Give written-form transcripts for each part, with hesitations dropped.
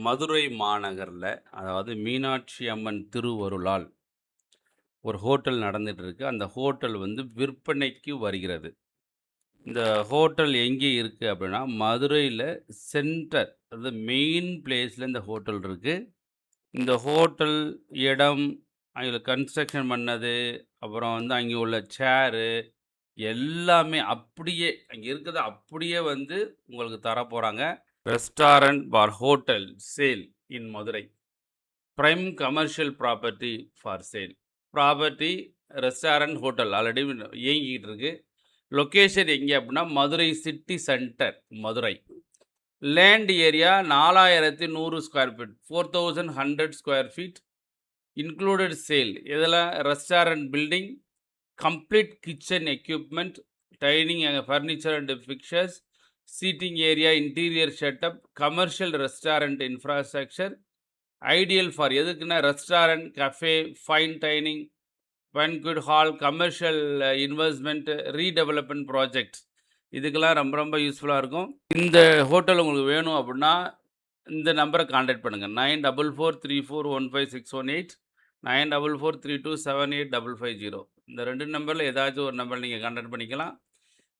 மதுரை மாநகர்ல, அதாவது மீனாட்சி அம்மன் திருவருளால் ஒரு ஹோட்டல் நடந்துட்டு இருக்கு. அந்த ஹோட்டல் வந்து விற்பனைக்கு வருகிறது. இந்த ஹோட்டல் எங்கே இருக்கு அப்படின்னா, மதுரையில சென்டர் அதாவது மெயின் பிளேஸ்ல இந்த ஹோட்டல் இருக்கு. இந்த ஹோட்டல் இடம், அதில கன்ஸ்ட்ரக்ஷன் பண்ணது, அப்புறம் வந்து அங்கே உள்ள சேரு எல்லாமே அப்படியே அங்கே இருக்கிறத அப்படியே வந்து உங்களுக்கு தரப்போறாங்க. Restaurant bar hotel sale in Madurai. Prime commercial property for sale. Property, restaurant, hotel already இயங்கிக்கிட்டு இருக்கு. லொக்கேஷன் எங்கே அப்படின்னா, Madurai city centre, Madurai. Land area 4100 square feet, 4100 square feet. Included sale. இதில் restaurant building, complete kitchen equipment, dining and furniture and fixtures, seating area, interior setup, commercial restaurant infrastructure. Ideal for எதுக்குன்னா restaurant, cafe, fine dining, banquet hall, commercial investment, redevelopment project. இதுக்கெல்லாம் ரொம்ப ரொம்ப யூஸ்ஃபுல்லாக இருக்கும். இந்த hotel உங்களுக்கு வேணும் அப்படின்னா இந்த நம்பரை காண்டாக்ட் பண்ணுங்கள். 9443415618, 9443278550. இந்த 2 நம்பரில் ஏதாச்சும் ஒரு நம்பர் நீங்கள் காண்டாக்ட் பண்ணிக்கலாம்.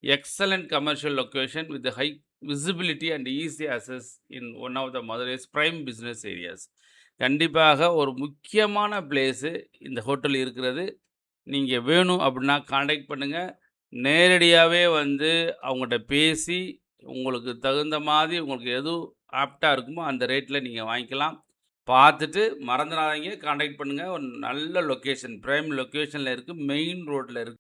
Excellent commercial location with high visibility and easy access in one of the Madurai's prime business areas. கண்டிப்பாக ஒரு முக்கியமான பிளேஸு இந்த ஹோட்டல் இருக்கிறது. நீங்கள் வேணும் அப்படின்னா காண்டாக்ட் பண்ணுங்கள். நேரடியாகவே வந்து அவங்கள்ட்ட பேசி உங்களுக்கு தகுந்த மாதிரி உங்களுக்கு எது ஆப்டாக இருக்குமோ அந்த ரேட்டில் நீங்கள் வாங்கிக்கலாம். பார்த்துட்டு மறந்துடாதீங்க, காண்டாக்ட் பண்ணுங்கள். ஒரு நல்ல லொக்கேஷன், பிரைம் லொக்கேஷனில் இருக்குது, மெயின் ரோட்டில் இருக்குது.